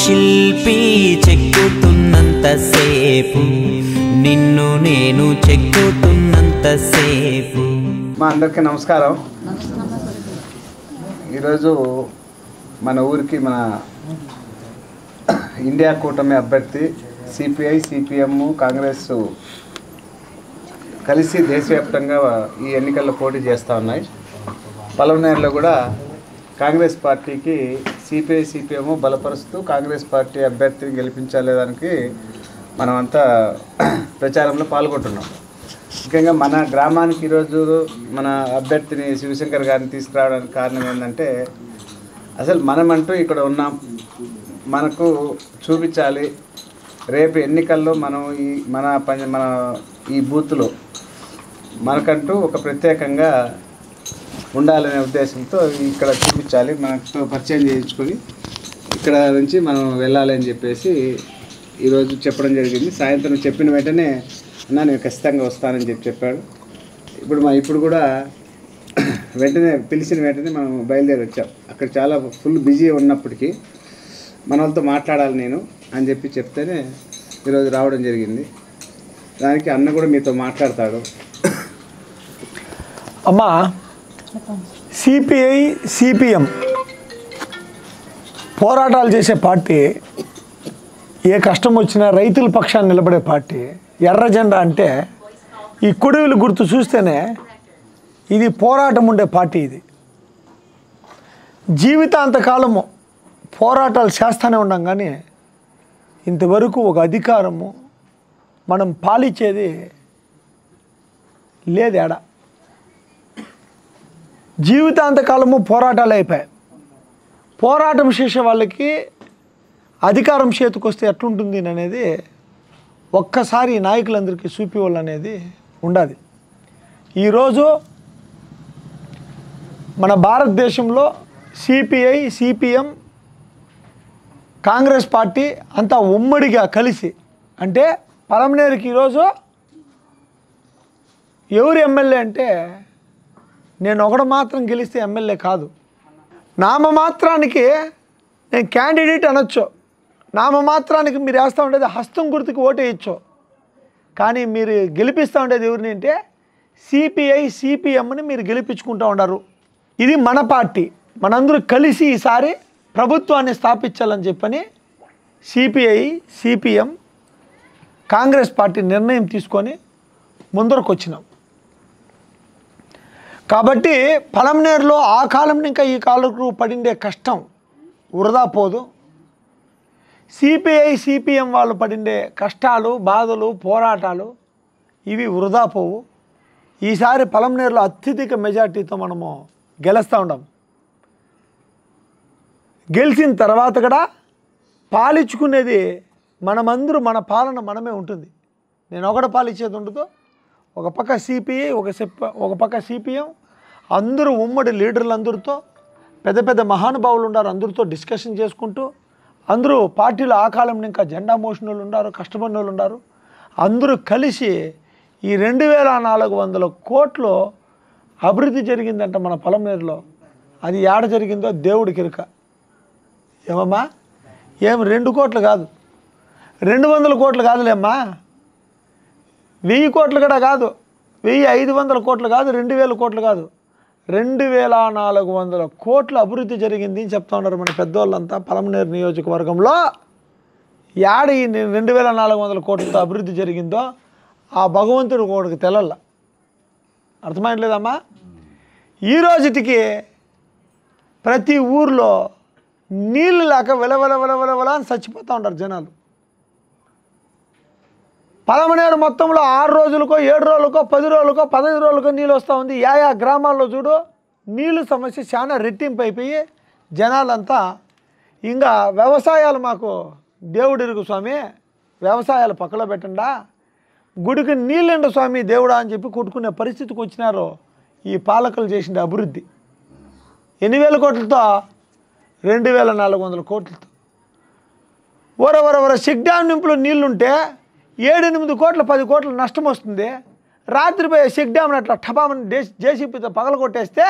శిల్పి చెక్కుతున్నంతసేపు నిన్ను నేను చెక్కుతున్నంతసేపు. మా అందరికీ నమస్కారం. ఈరోజు మన ఊరికి మన ఇండియా కూటమి అభ్యర్థి సిపిఐ సిపిఎం కాంగ్రెస్ కలిసి దేశవ్యాప్తంగా ఈ ఎన్నికల్లో పోటీ చేస్తూ ఉన్నాయి. పలమనేరులో కూడా కాంగ్రెస్ పార్టీకి సిపిఐ సిపిఎం బలపరుస్తూ కాంగ్రెస్ పార్టీ అభ్యర్థిని గెలిపించలేదానికి మనమంతా ప్రచారంలో పాల్గొంటున్నాం. ముఖ్యంగా మన గ్రామానికి ఈరోజు మన అభ్యర్థిని శివశంకర్ గారిని తీసుకురావడానికి కారణం ఏంటంటే, అసలు మనమంటూ ఇక్కడ ఉన్నాం, మనకు చూపించాలి, రేపు ఎన్నికల్లో మనం మన ఈ బూత్లో మనకంటూ ఒక ప్రత్యేకంగా ఉండాలనే ఉద్దేశంతో ఇక్కడ చూపించాలి, మనకు పరిచయం చేయించుకొని ఇక్కడ నుంచి మనం వెళ్ళాలని చెప్పేసి ఈరోజు చెప్పడం జరిగింది. సాయంత్రం చెప్పిన వెంటనే అన్నా నేను ఖచ్చితంగా వస్తానని చెప్పాడు. ఇప్పుడు కూడా వెంటనే పిలిచిన వెంటనే మనం బయలుదేరి వచ్చాం. అక్కడ చాలా ఫుల్ బిజీ ఉన్నప్పటికీ మన వాళ్ళతో మాట్లాడాలి నేను అని చెప్తేనే ఈరోజు రావడం జరిగింది. దానికి అన్న కూడా మీతో మాట్లాడతాడు. అమ్మా, సిపిఐ సిపిఎం పోరాటాలు చేసే పార్టీ, ఏ కష్టం వచ్చినా రైతుల పక్షాన్ని నిలబడే పార్టీ. ఎర్ర జెండా అంటే ఈ కొడువులు గుర్తు చూస్తేనే ఇది పోరాటం ఉండే పార్టీ. ఇది జీవితాంతకాలము పోరాటాలు చేస్తూనే ఉన్నాం, కానీ ఇంతవరకు ఒక అధికారము మనం పాలించేది లేదు. ఏడా జీవితాంతకాలము పోరాటాలు అయిపోయాయి. పోరాటం చేసే వాళ్ళకి అధికారం చేతికొస్తే ఎట్లుంటుంది అనేది ఒక్కసారి నాయకులందరికీ చూపివాళ్ళు అనేది ఉండాలి. ఈరోజు మన భారతదేశంలో సిపిఐ సిపిఎం కాంగ్రెస్ పార్టీ అంతా ఉమ్మడిగా కలిసి, అంటే పలమనేరుకి ఈరోజు ఎవరు ఎమ్మెల్యే అంటే, నేను ఒకడు మాత్రం గెలిస్తే ఎమ్మెల్యే కాదు, నామమాత్రానికి నేను క్యాండిడేట్ అనొచ్చు, నామమాత్రానికి మీరు వేస్తూ ఉండేది హస్తం గుర్తుకి ఓటేయచ్చు, కానీ మీరు గెలిపిస్తూ ఉండేది ఎవరిని అంటే సిపిఐ సిపిఎంని మీరు గెలిపించుకుంటూ ఉన్నారు. ఇది మన పార్టీ, మనందరూ కలిసి ఈసారి ప్రభుత్వాన్ని స్థాపించాలని చెప్పని సిపిఐ సిపిఎం కాంగ్రెస్ పార్టీ నిర్ణయం తీసుకొని ముందరకు వచ్చినాం. కాబట్టి పలమనేరులో ఆ కాలం ఇంకా ఈ కాలంలో పడిండే కష్టం వృధా పోదు. సిపిఐ సిపిఎం వాళ్ళు పడిండే కష్టాలు, బాధలు, పోరాటాలు ఇవి వృధా పోవు. ఈసారి పలమనేరులో అత్యధిక మెజార్టీతో మనము గెలుస్తూ ఉన్నాం. గెలిచిన తర్వాత కూడా పాలించుకునేది మనమందరూ, మన పాలన మనమే ఉంటుంది. నేను ఒకటి పాలించేది ఉండదు. ఒక పక్క సిపిఐ, ఒక పక్క సిపిఎం, అందరూ ఉమ్మడి లీడర్లు, అందరితో పెద్ద పెద్ద మహానుభావులు ఉన్నారు, అందరితో డిస్కషన్ చేసుకుంటూ, అందరూ పార్టీలో ఆ కాలం ఇంకా జెండా మోసిన వాళ్ళు ఉన్నారు, కష్టపడిన వాళ్ళు ఉన్నారు, అందరూ కలిసి ఈ 2400 కోట్లు అభివృద్ధి జరిగిందంట మన పలమనేరులో. అది ఏడ జరిగిందో దేవుడికి ఎరుక. ఏమమ్మా, ఏం 2 కోట్లు కాదు, 200 కోట్లు కాదులేమ్మా, 1000 కోట్లు కూడా కాదు, 1500 కోట్లు కాదు, 2000 కోట్లు కాదు, 2400 కోట్ల అభివృద్ధి జరిగింది అని చెప్తా ఉన్నారు మన పెద్దవాళ్ళంతా. పలమనేరు నియోజకవర్గంలో యాడ ఈ 2400 కోట్లతో అభివృద్ధి జరిగిందో ఆ భగవంతుడు కోడికి తెలల్ల. అర్థమైనలేదమ్మా? ఈ రోజుటికి ప్రతి ఊర్లో నీళ్ళు లేక వెలవెల అని చచ్చిపోతూ ఉంటారు జనాలు. పలమనేరు మొత్తంలో 6 రోజులకో 7 రోజులకో 10 రోజులకో 15 రోజులకో నీళ్ళు వస్తూ ఉంది. యా గ్రామాల్లో చూడు నీళ్ళు సమస్య చాలా రెట్టింపు అయిపోయి జనాలంతా ఇంకా వ్యవసాయాలు, మాకు దేవుడిరుగు స్వామి, వ్యవసాయాలు పక్కలో పెట్టండా, గుడికి నీళ్ళండు స్వామి దేవుడా అని చెప్పి కొట్టుకునే పరిస్థితికి వచ్చినారు ఈ పాలకులు చేసిన అభివృద్ధి. ఎన్ని వేల కోట్లతో? 2400 కోట్లతో. ఓరవరవర చెక్ డ్యామ్ నింపులో నీళ్లుంటే 7-8 కోట్ల 10 కోట్ల నష్టం వస్తుంది. రాత్రి పోయే చెక్ డ్యామ్ని అట్లా టపామని జేసీపీతో పగల కొట్టేస్తే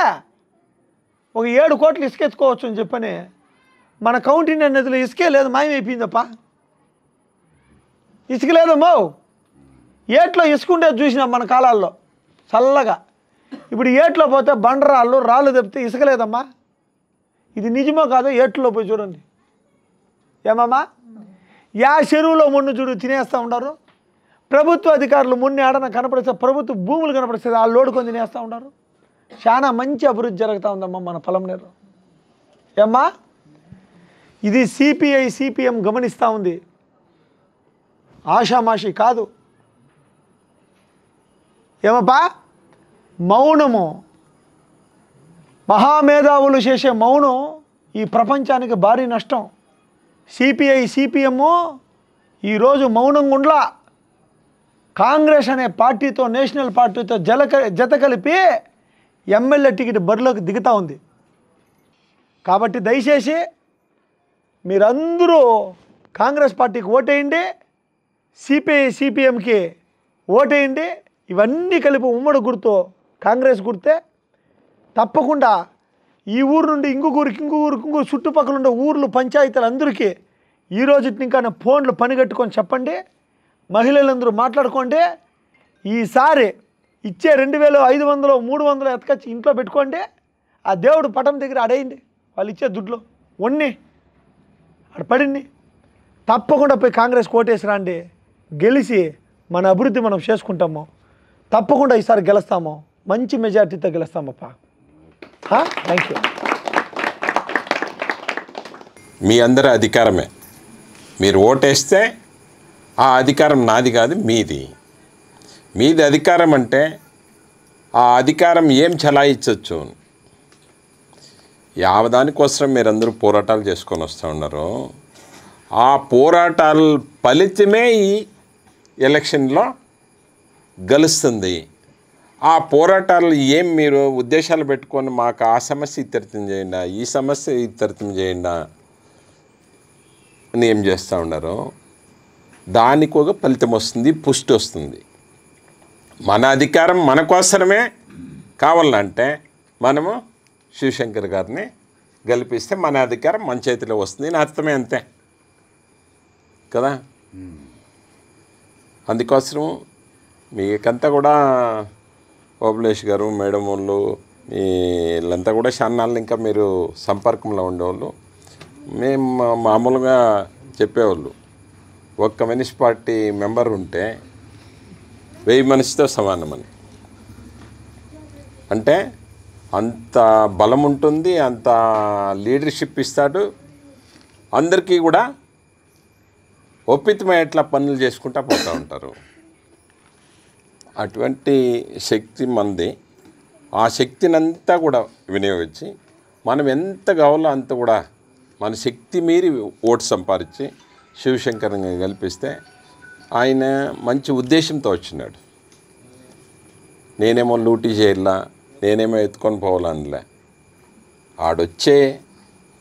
ఒక 7 కోట్లు ఇసుకెత్తుకోవచ్చు అని చెప్పని మన కౌంటింగ్ నదిలో ఇసుకే లేదు, మాయమైపోయిందప్ప. ఇసుక లేదమ్మో. ఏట్లో ఇసుకుంటే చూసినాం మన కాలాల్లో చల్లగా. ఇప్పుడు ఏట్లో పోతే బండరాళ్ళు రాళ్ళు తప్పితే ఇసుక లేదమ్మా. ఇది నిజమో కాదో ఏట్లో పోయి చూడండి. ఏమమ్మా? యా చెరువులో మున్ను చూడు తినేస్తూ ఉన్నారు. ప్రభుత్వ అధికారులు మున్ని ఆడన కనపడిస్తే, ప్రభుత్వ భూములు కనపడిస్తే ఆ లోడుకొని తినేస్తూ ఉన్నారు. చాలా మంచి అభివృద్ధి జరుగుతూ ఉందమ్మా మన పొలంనేరు. ఏమ్మా? ఇది సిపిఐ సిపిఎం గమనిస్తూ ఉంది, ఆషామాషి కాదు. ఏమప్పా? మౌనము, మహామేధావులు చేసే మౌనం ఈ ప్రపంచానికి భారీ నష్టం. సిపిఐ సిపిఎం ఈరోజు మౌనంగా ఉండలా. కాంగ్రెస్ అనే పార్టీతో, నేషనల్ పార్టీతో జత కలిపి ఎమ్మెల్యే టికెట్ బరిలోకి దిగుతూ ఉంది. కాబట్టి దయచేసి మీరందరూ కాంగ్రెస్ పార్టీకి ఓటేయండి, సిపిఐ సిపిఎంకి ఓటేయండి. ఇవన్నీ కలిపి ఉమ్మడి గుర్తు కాంగ్రెస్ గుర్తే. తప్పకుండా ఈ ఊరు నుండి ఇంకొకరికి చుట్టుపక్కల ఉండే ఊర్లు, పంచాయతీలు అందరికీ ఈరోజు ఇంకా ఫోన్లు పనిగట్టుకొని చెప్పండి. మహిళలందరూ మాట్లాడుకోండి. ఈసారి ఇచ్చే 2500 300 ఎత్తుకొచ్చి ఇంట్లో పెట్టుకోండి. ఆ దేవుడు పటం దగ్గర అడేయండి. వాళ్ళు ఇచ్చే దుడ్లు ఒన్ని అక్కడ పడింది. తప్పకుండా పోయి కాంగ్రెస్ కోటేసి రండి. గెలిచి మన అభివృద్ధి మనం చేసుకుంటాము. తప్పకుండా ఈసారి గెలుస్తాము, మంచి మెజార్టీతో గెలుస్తామప్ప. Thank you. మీ అందరి అధికారమే. మీరు ఓటేస్తే ఆ అధికారం నాది కాదు, మీది. మీది అధికారం అంటే ఆ అధికారం ఏం చలాయించవచ్చు. యావదానికోసం మీరందరూ పోరాటాలు చేసుకొని వస్తూ ఉన్నారు. ఆ పోరాటాల ఫలితమే ఈ ఎలక్షన్లో గెలుస్తుంది. ఆ పోరాటాలు ఏం మీరు ఉద్దేశాలు పెట్టుకొని మాకు ఆ సమస్య ఇతరితం చేయండి, ఈ సమస్య ఇతరితం చేయండి అని ఏం చేస్తూ ఉన్నారు. దానికి ఒక ఫలితం వస్తుంది, పుష్టి వస్తుంది. మన అధికారం మన కోసమే కావాలంటే మనము శివశంకర్ గారిని గెలిపిస్తే మన అధికారం మన చేతిలో వస్తుంది అని అర్థమే, అంతే కదా. అందుకోసం మీకంతా కూడా ఓబులేష్ గారు, మేడం వాళ్ళు, వీళ్ళంతా కూడా చాన్నాళ్ళు ఇంకా మీరు సంపర్కంలో ఉండేవాళ్ళు. మేము మామూలుగా చెప్పేవాళ్ళు, ఒక్క మున్సిపాలిటీ మెంబర్ ఉంటే 1000 మనిషితో సమానమని. అంటే అంత బలం ఉంటుంది, అంత లీడర్షిప్ ఇస్తాడు. అందరికీ కూడా ఒప్పితమయ్యేట్లా పనులు చేసుకుంటూ పోతూ ఉంటారు. అటువంటి శక్తి మనది. ఆ శక్తిని అంతా కూడా వినియోగించి మనం ఎంత కావాలో అంత కూడా మన శక్తి మీరి ఓటు సంపాదించి శివశంకర్ని గెలిపిస్తే ఆయన మంచి ఉద్దేశంతో వచ్చినాడు. నేనేమో లూటీ చేయాల, నేనేమో ఎత్తుకొని పోవాలనిలే. ఆడొచ్చే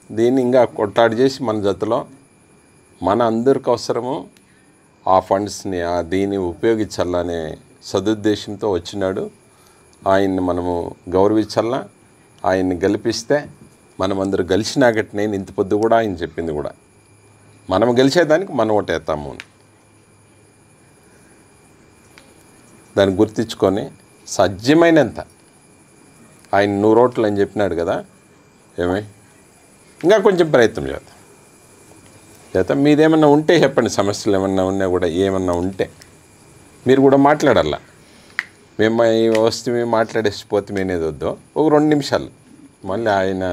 దీన్ని ఇంకా కొట్టాడు చేసి మన జతలో మన అందరికి అవసరము ఆ ఫండ్స్ని, దీన్ని ఉపయోగించాలనే సదుద్దేశంతో వచ్చినాడు. ఆయన్ని మనము గౌరవించాలా. ఆయన్ని గెలిపిస్తే మనమందరూ గెలిచినాగట్టి నేను ఇంత పొద్దు కూడా ఆయన చెప్పింది కూడా మనం గెలిచేదానికి మనం ఓటేస్తాము. దాన్ని గుర్తించుకొని సాధ్యమైనంత ఆయన 100 ఓట్లు అని చెప్పినాడు కదా, ఇంకా కొంచెం ప్రయత్నం చేద్దాం. మీదేమన్నా ఉంటే చెప్పండి, సమస్యలు ఏమన్నా ఉన్నా కూడా, ఏమన్నా ఉంటే మీరు కూడా మాట్లాడాల. మేము వస్తే మేము మాట్లాడేసిపోతే మేనేది వద్దు, ఒక 2 నిమిషాలు మళ్ళీ ఆయన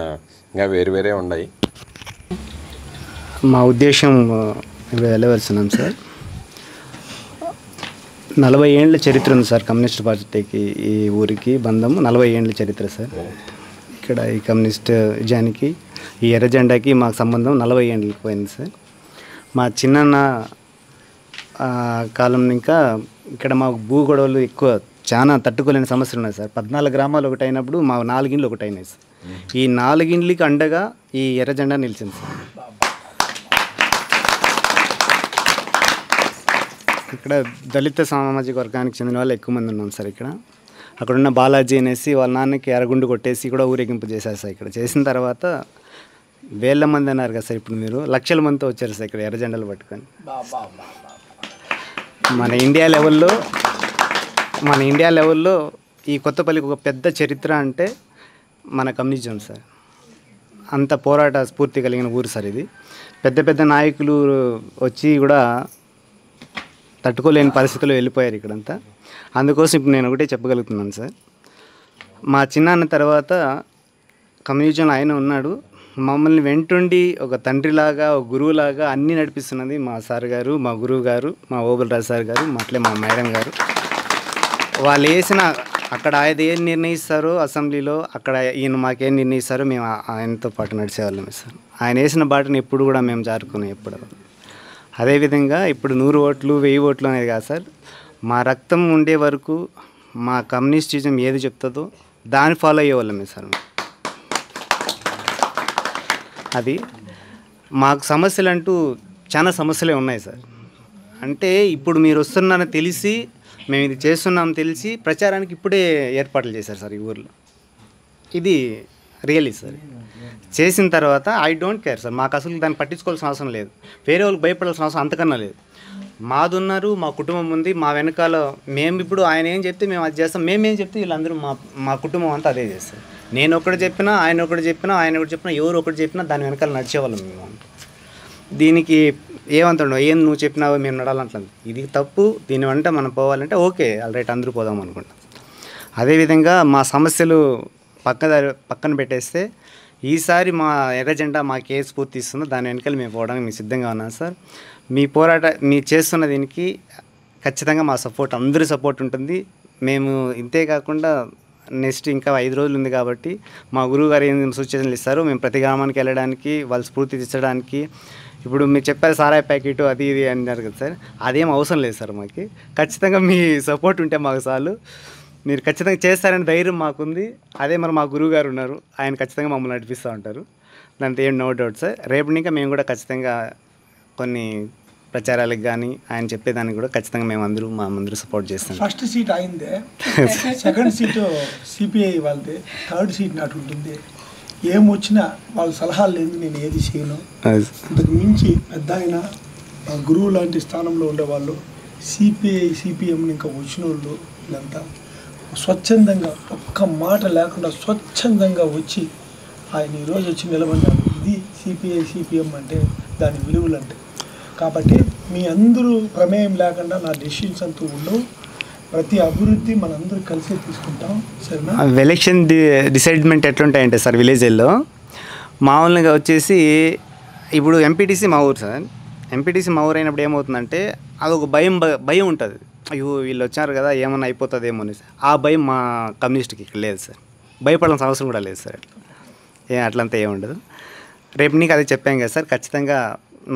ఇంకా వేరే ఉన్నాయి. మా ఉద్దేశం వెళ్ళవలసినాం సార్. 40 ఏళ్ళ చరిత్ర ఉంది సార్ కమ్యూనిస్ట్ పార్టీకి. ఈ ఊరికి బంధం 40 ఏళ్ళ చరిత్ర సార్. ఇక్కడ ఈ కమ్యూనిస్ట్ నిజానికి ఈ ఎర్ర జెండాకి మాకు సంబంధం 40 ఏళ్ళకి పోయింది సార్. మా చిన్నన్న కాలం ఇంకా ఇక్కడ మాకు భూ గొడవలు ఎక్కువ చాలా తట్టుకోలేని సమస్యలు ఉన్నాయి సార్. 14 గ్రామాలు ఒకటి అయినప్పుడు మా 4 ఇండ్లు ఒకటి అయినాయి సార్. ఈ 4 ఇండ్లకి అండగా ఈ ఎర్ర జెండా నిలిచింది సార్. ఇక్కడ దళిత సామాజిక వర్గానికి చెందిన వాళ్ళు ఎక్కువ మంది ఉన్నాం సార్. ఇక్కడ అక్కడున్న బాలాజీ అనేసి వాళ్ళ నాన్నకి అరగుండు కొట్టేసి కూడా ఊరేగింపు చేశారు సార్. ఇక్కడ చేసిన తర్వాత వేల మంది అన్నారు కదా సార్, ఇప్పుడు మీరు లక్షల మందితో వచ్చారు సార్ ఇక్కడ ఎర్ర జెండాలు పట్టుకొని. మన ఇండియా లెవెల్లో ఈ కొత్తపల్లికి ఒక పెద్ద చరిత్ర అంటే మన కమ్యూనిజం సార్. అంత పోరాట స్ఫూర్తి కలిగిన ఊరు సార్ ఇది. పెద్ద పెద్ద నాయకులు వచ్చి కూడా తట్టుకోలేని పరిస్థితుల్లో వెళ్ళిపోయారు ఇక్కడంతా. అందుకోసం ఇప్పుడు నేను ఒకటే చెప్పగలుగుతున్నాను సార్, మా చిన్నాన్న తర్వాత కమ్యూనిజంలో ఆయన ఉన్నాడు. మమ్మల్ని వెంటుండి ఒక తండ్రిలాగా ఒక గురువులాగా అన్నీ నడిపిస్తున్నది మా సార్ గారు, మా గురువు గారు, మా ఓబుల్రాజు సార్ గారు, అట్లే మా మేడం గారు. వాళ్ళు వేసిన అక్కడ ఆయన ఏం నిర్ణయిస్తారో అసెంబ్లీలో, అక్కడ ఈయన మాకేం నిర్ణయిస్తారో మేము ఆయనతో పాటు నడిచేవాళ్ళం సార్. ఆయన వేసిన బాటను ఎప్పుడు కూడా మేము జారుకున్నాం ఎప్పుడు. అదేవిధంగా ఇప్పుడు 100 ఓట్లు 1000 ఓట్లు అనేది కాదు సార్, మా రక్తం ఉండే వరకు మా కమ్యూనిస్టిజం ఏది చెప్తుందో దాన్ని ఫాలో అయ్యేవాళ్ళమే సార్. అది మాకు సమస్యలు అంటూ చాలా సమస్యలే ఉన్నాయి సార్. అంటే ఇప్పుడు మీరు వస్తున్నారని తెలిసి మేము ఇది చేస్తున్నాం తెలిసి ప్రచారానికి ఇప్పుడే ఏర్పాట్లు చేశారు సార్ ఈ ఊర్లో. ఇది రియలీ సార్. చేసిన తర్వాత ఐ డోంట్ కేర్ సార్, మాకు అసలు దాన్ని పట్టించుకోవాల్సిన అవసరం లేదు, వేరే వాళ్ళకి భయపడాల్సిన అవసరం అంతకన్నా లేదు. మాది ఉన్నారు, మా కుటుంబం ఉంది, మా వెనకాల మేము ఇప్పుడు ఆయన ఏం చెప్తే మేము అది చేస్తాం, మేమేం చెప్తే వీళ్ళందరూ మా కుటుంబం అంతా అదే చేస్తారు. నేను ఒకటి చెప్పినా ఆయన ఒకటి చెప్పినా ఎవరు ఒకటి చెప్పినా దాని వెనకాల నడిచేవాళ్ళం మేము. దీనికి ఏమంటాడు ఏం నువ్వు చెప్పినావో మేము నడాలంటలేదు, ఇది తప్పు, దీని వెంట మనం పోవాలంటే ఓకే ఆల్రైట్ అందరూ పోదాం అనుకుంటాం. అదేవిధంగా మా సమస్యలు పక్కన పెట్టేస్తే ఈసారి మా ఎర్ర జెండా మాకు ఏ స్ఫూర్తి ఇస్తుందో దాని వెనకాల మేము పోవడానికి మేము సిద్ధంగా ఉన్నాం సార్. మీ మీరు చేస్తున్న దీనికి ఖచ్చితంగా మా సపోర్ట్, అందరి సపోర్ట్ ఉంటుంది. మేము ఇంతే కాకుండా నెక్స్ట్ ఇంకా 5 రోజులు ఉంది కాబట్టి మా గురువు గారు ఏం సూచనలు ఇస్తారో మేము ప్రతి గ్రామానికి వెళ్ళడానికి, వాళ్ళ స్ఫూర్తి తెచ్చడానికి. ఇప్పుడు మీరు చెప్పారు సారాయి ప్యాకెట్ అది ఇది అన్నారు కదా సార్, అదేం అవసరం లేదు సార్ మాకు. ఖచ్చితంగా మీ సపోర్ట్ ఉంటే మాకు చాలు. మీరు ఖచ్చితంగా చేస్తారని ధైర్యం మాకుంది. అదే మరి మా గురువు గారు ఉన్నారు, ఆయన ఖచ్చితంగా మమ్మల్ని నడిపిస్తూ ఉంటారు, దాంతో ఏం నో డౌట్ సార్. రేపు ఇంకా మేము కూడా ఖచ్చితంగా కొన్ని ప్రచారాలకు కానీ ఆయన చెప్పేదానికి కూడా ఖచ్చితంగా మేము మా అందరూ సపోర్ట్ చేస్తాం. ఫస్ట్ సీట్ అయిందే, సెకండ్ సీటు సిపిఐ వాళ్ళది, థర్డ్ సీట్ నాటు ఉంటుంది. ఏమొచ్చినా వాళ్ళ సలహాలు లేదు నేను ఏది చేయను. అంతకు మించి పెద్ద ఆయన గురువు లాంటి స్థానంలో ఉండేవాళ్ళు, సిపిఎంని ఇంకా వచ్చిన వాళ్ళు వీళ్ళంతా స్వచ్ఛందంగా ఒక్క మాట లేకుండా స్వచ్ఛందంగా వచ్చి ఆయన ఈరోజు వచ్చి నిలబడ్డారు. ఇది సిపిఎం అంటే దాని విలువలు అంటే. కాబట్టి మీ అందరూ ప్రమేయం లేకుండా నా డెసిషన్స్ అంటూ ఉండవు. ప్రతి అభివృద్ధి మనందరూ కలిసి తీసుకుంటాం సరేనా. ఎలక్షన్ డిసైడ్మెంట్ ఎట్లుంటాయంటే సార్ విలేజ్ల్లో మామూలుగా వచ్చేసి ఇప్పుడు ఎంపీటీసీ మా ఊరు సార్. ఎంపీటీసీ మా ఊరు అయినప్పుడు ఏమవుతుందంటే అదొక భయం ఉంటుంది, అయ్యో వీళ్ళు వచ్చారు కదా ఏమన్నా అయిపోతుందేమో అని. ఆ భయం మా కమ్యూనిస్ట్కి ఇక్కడ లేదు సార్, భయపడాల్సిన అవసరం కూడా లేదు సార్. అట్లంతా ఏముండదు. రేపు నీకు అదే చెప్పాం కదా సార్, ఖచ్చితంగా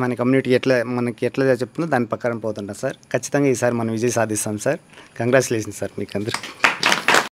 మన కమ్యూనిటీ మనకి ఎట్లా చెప్తుందో దాని ప్రకారం పోతుంటాం సార్. ఖచ్చితంగా ఈసారి మనం విజయం సాధిస్తాం సార్. కంగ్రాచులేషన్స్ సార్ మీకు అందరికీ.